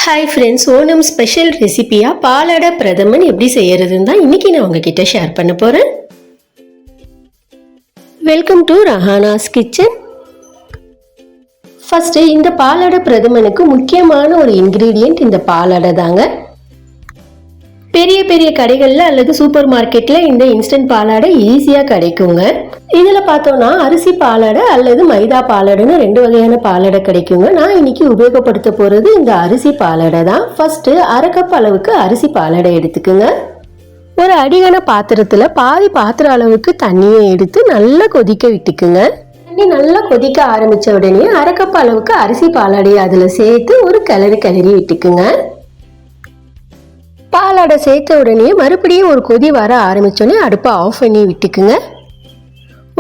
Hi friends, Onam special ரெசிபியாக பாலாடை பிரதமன் எப்படி செய்யறதுன்னு தான் இன்னைக்கு நான் உங்ககிட்ட ஷேர் பண்ண போகிறேன். Welcome to Rahana's kitchen. First இந்த பாலாடை பிரதமனுக்கு முக்கியமான ஒரு இன்கிரீடியன்ட் இந்த பாலாடை தாங்க. பெரிய பெரிய கடைகளில் அல்லது சூப்பர் மார்க்கெட்டில் இந்த இன்ஸ்டன்ட் பாலாடை ஈஸியாக கிடைக்குங்க. இதில் பார்த்தோன்னா அரிசி பாலாடை அல்லது மைதா பாலாடைன்னு ரெண்டு வகையான பாலாடை கிடைக்குங்க. நான் இன்னைக்கு உபயோகப்படுத்த போகிறது இந்த அரிசி பாலாடை தான். ஃபர்ஸ்ட்டு அரை கப் அளவுக்கு அரிசி பாலாடை எடுத்துக்குங்க. ஒரு அடிகன பாத்திரத்தில் பாதி பாத்திர அளவுக்கு தண்ணியை எடுத்து நல்லா கொதிக்க விட்டுக்குங்க. தண்ணி நல்லா கொதிக்க ஆரம்பித்த உடனே அரை கப் அளவுக்கு அரிசி பாலாடையை அதில் சேர்த்து ஒரு கிளறி விட்டுக்குங்க. பாலாடை சேர்த்த உடனே மறுபடியும் ஒரு கொதி வர ஆரம்பிச்சோடனே அடுப்பை ஆஃப் பண்ணி விட்டுக்குங்க.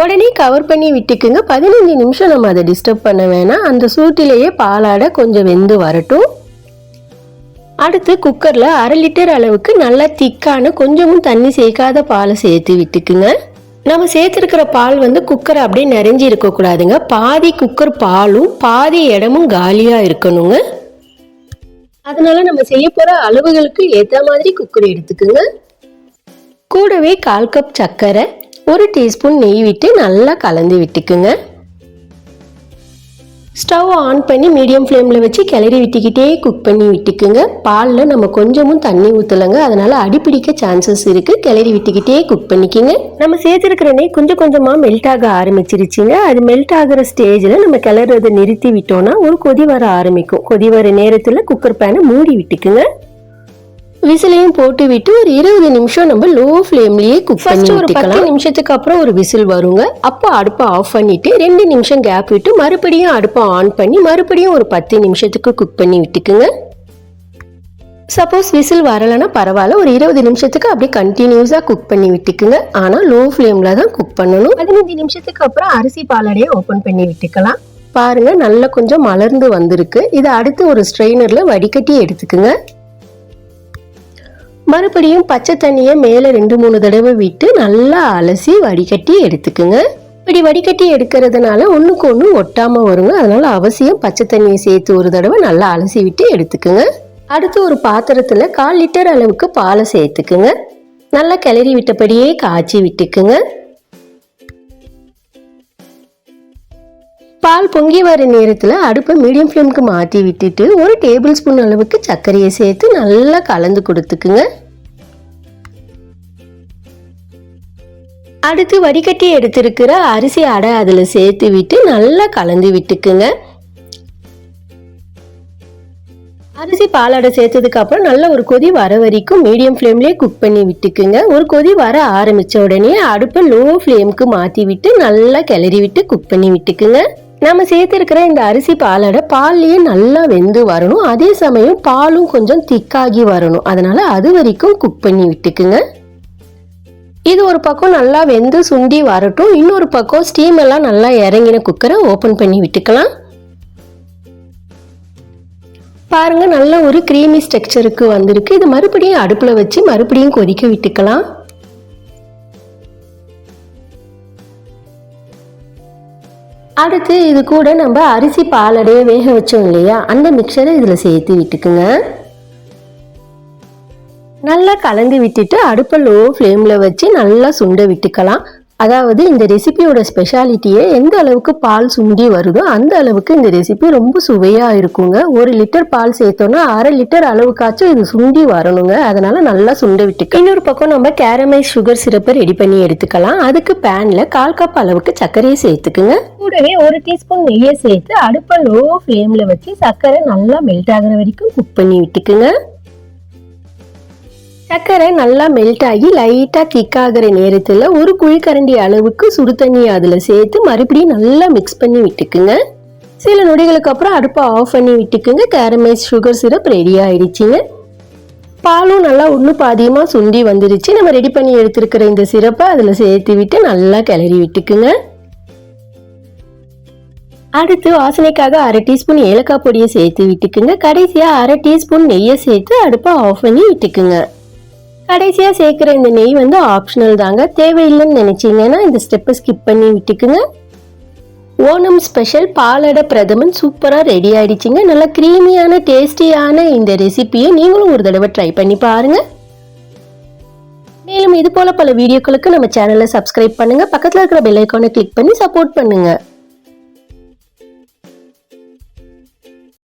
உடனே கவர் பண்ணி விட்டுக்குங்க. 15 நிமிஷம் நம்ம அதை டிஸ்டர்ப் பண்ண வேணாம். அந்த சூட்டிலேயே பாலாடை கொஞ்சம் வெந்து வரட்டும். அடுத்து குக்கரில் 1/2 லிட்டர் அளவுக்கு நல்லா திக்கான கொஞ்சமும் தண்ணி சேர்க்காத பாலை சேர்த்து விட்டுக்குங்க. நம்ம சேர்த்துருக்கிற பால் குக்கரை அப்படியே நிறைஞ்சி இருக்கக்கூடாதுங்க. பாதி குக்கர் பாலும் பாதி இடமும் காலியாக இருக்கணுங்க. அதனால நம்ம செய்ய போற அளவுகளுக்கு ஏற்ற மாதிரி குக்கர் எடுத்துக்குங்க. கூடவே 1/4 கப் சர்க்கரை, 1 டீஸ்பூன் நெய் விட்டு நல்லா கலந்து விட்டுக்குங்க. ஸ்டவ் ஆன் பண்ணி மீடியம் ஃப்ளேமில் வச்சு கிளறி விட்டுக்கிட்டே குக் பண்ணி விட்டுக்குங்க. பாலில் நம்ம கொஞ்சமும் தண்ணி ஊற்றலைங்க, அதனால அடிப்பிடிக்க சான்சஸ் இருக்கு. கிளறி விட்டுக்கிட்டே குக் பண்ணிக்கோங்க. நம்ம சேர்த்துருக்கிற நெய் கொஞ்சம் கொஞ்சமாக மெல்ட் ஆக ஆரம்பிச்சிருச்சுங்க. அது மெல்ட் ஆகிற ஸ்டேஜில் நம்ம கிளறதை நிறுத்தி விட்டோம்னா ஒரு கொதி வர ஆரம்பிக்கும். கொதி வர நேரத்தில் குக்கர் பேனை மூடி விட்டுக்குங்க. விசிலையும் போட்டு விட்டு ஒரு 20 நிமிஷம் நம்ம லோ ஃப்ளேம்லயே குக் பண்ணி விட்டுக்கலாம். 10 நிமிஷத்துக்கு அப்புறம் ஒரு விசில் வருங்க. அப்போ அடுப்பை ஆஃப் பண்ணிட்டு 2 நிமிஷம் கேப் விட்டு மறுபடியும் அடுப்பை ஆன் பண்ணி மறுபடியும் ஒரு 10 நிமிஷத்துக்கு குக் பண்ணி விட்டுக்குங்க. சப்போஸ் விசில் வரலன்னா பரவாயில்ல, ஒரு 20 நிமிஷத்துக்கு அப்படியே கண்டினியூஸா குக் பண்ணி விட்டுக்குங்க. ஆனா லோ ஃப்ளேம்ல தான் குக் பண்ணணும். 15 நிமிஷத்துக்கு அப்புறம் அரிசி பாலாடையை ஓபன் பண்ணி விட்டுக்கலாம். பாருங்க, நல்லா கொஞ்சம் மலர்ந்து வந்திருக்கு. இதை அடுத்து ஒரு ஸ்ட்ரெயினர்ல வடிகட்டி எடுத்துக்குங்க. மறுபடியும் பச்சை தண்ணியை மேலே 2-3 தடவை விட்டு நல்லா அலசி வடிகட்டி எடுத்துக்குங்க. இப்படி வடிகட்டி எடுக்கிறதுனால ஒன்றுக்கு ஒன்று ஒட்டாமல் வருங்க. அதனால அவசியம் பச்சை தண்ணியை சேர்த்து ஒரு தடவை நல்லா அலசி விட்டு எடுத்துக்குங்க. அடுத்து ஒரு பாத்திரத்தில் 1/4 லிட்டர் அளவுக்கு பாலை சேர்த்துக்குங்க. நல்லா கிளறி விட்டபடியே காய்ச்சி விட்டுக்குங்க. பால் பொங்கி வர நேரத்தில் அடுப்பை மீடியம் ஃப்ளேமுக்கு மாற்றி விட்டுட்டு 1 டேபிள் ஸ்பூன் அளவுக்கு சர்க்கரையை சேர்த்து நல்லா கலந்து கொடுத்துக்குங்க. அடுத்து வடிகட்டி எடுத்திருக்கிற அரிசி அடை அதில் சேர்த்து விட்டு நல்லா கலந்து விட்டுக்குங்க. அரிசி பாலாடை சேர்த்ததுக்கு அப்புறம் நல்ல ஒரு கொதி வர வரைக்கும் மீடியம் ஃப்ளேம்லேயே குக் பண்ணி விட்டுக்குங்க. ஒரு கொதி வர ஆரம்பிச்ச உடனே அடுப்பை லோ ஃப்ளேமுக்கு மாற்றி விட்டு நல்லா கிளறி விட்டு குக் பண்ணி விட்டுக்குங்க. நம்ம சேர்த்திருக்கிற இந்த அரிசி பாலாடை பால்லையே நல்லா வெந்து வரணும். அதே சமயம் பாலும் கொஞ்சம் திக்காகி வரணும். அதனால அது வரைக்கும் குக் பண்ணி விட்டுக்குங்க. இது ஒரு பக்கம் நல்லா வெந்து சுண்டி வரட்டும். இன்னொரு பக்கம் ஸ்டீம் எல்லாம் நல்லா இறங்கின குக்கரை ஓபன் பண்ணி விட்டுக்கலாம். பாருங்க, நல்ல ஒரு கிரீமி ஸ்ட்ரக்சருக்கு வந்திருக்கு. இது மறுபடியும் அடுப்புல வச்சு மறுபடியும் கொதிக்க விட்டுக்கலாம். அடுத்து இது கூட நம்ம அரிசி பாலாடையை வேக வச்சோம் இல்லையா, அந்த மிக்சரை இதுல சேர்த்து விட்டுக்குங்க. நல்லா கலந்து விட்டுட்டு அடுப்பை லோ ஃப்ளேம்ல வச்சு நல்லா சுண்ட விட்டுக்கலாம். அதாவது இந்த ரெசிபியோட ஸ்பெஷாலிட்டியே எந்த அளவுக்கு பால் சுண்டி வருதோ அந்த அளவுக்கு இந்த ரெசிபி ரொம்ப சுவையா இருக்குங்க. 1 லிட்டர் பால் சேர்த்தோம்னா 1/2 லிட்டர் அளவுக்காச்சும் இது சுண்டி வரணுங்க. அதனால நல்லா சுண்ட விட்டுக்கலாம். இன்னொரு பக்கம் நம்ம கேரமைஸ் சுகர் சிரப்பை ரெடி பண்ணி எடுத்துக்கலாம். அதுக்கு பேன்ல 1/4 கப் அளவுக்கு சர்க்கரையை சேர்த்துக்குங்க. கூடவே 1 டீஸ்பூன் நெய்யை சேர்த்து அடுப்பை லோ ஃப்ளேம்ல வச்சு சர்க்கரை நல்லா மெல்ட் ஆகிற வரைக்கும் குக் பண்ணி விட்டுக்குங்க. சர்க்கரை நல்லா மெல்ட் ஆகி லைட்டாக திக்காகிற நேரத்தில் ஒரு குழிக்கரண்டி அளவுக்கு சுடு தண்ணி அதில் சேர்த்து மறுபடியும் நல்லா மிக்ஸ் பண்ணி விட்டுக்குங்க. சில நொடிகளுக்கு அப்புறம் அடுப்பை ஆஃப் பண்ணி விட்டுக்குங்க. கேரமைஸ் சுகர் சிரப் ரெடி ஆயிடுச்சுங்க. பாலும் நல்லா ஒன்று பாதியமாக சுண்டி வந்துருச்சு. நம்ம ரெடி பண்ணி எடுத்துருக்கிற இந்த சிரப்பை அதில் சேர்த்து விட்டு நல்லா கிளறி விட்டுக்குங்க. அடுத்து வாசனைக்காக 1/2 டீஸ்பூன் ஏலக்காய் பொடியை சேர்த்து விட்டுக்குங்க. கடைசியாக 1/2 டீஸ்பூன் நெய்யை சேர்த்து அடுப்பை ஆஃப் பண்ணி விட்டுக்குங்க. கடைசியாக சேர்க்குற இந்த நெய் ஆப்ஷனல் தாங்க. தேவையில்லைன்னு நினைச்சீங்கன்னா இந்த ஸ்டெப்பை ஸ்கிப் பண்ணி விட்டுக்குங்க. ஓணம் ஸ்பெஷல் பாலடை பிரதமன் சூப்பராக ரெடி ஆயிடுச்சுங்க. நல்லா க்ரீமியான டேஸ்டியான இந்த ரெசிபியை நீங்களும் ஒரு தடவை ட்ரை பண்ணி பாருங்க. மேலும் இது போல பல வீடியோக்களுக்கு நம்ம சேனலை சப்ஸ்கிரைப் பண்ணுங்க. பக்கத்தில் இருக்கிற பெல் ஐக்கானை கிளிக் பண்ணி சப்போர்ட் பண்ணுங்க.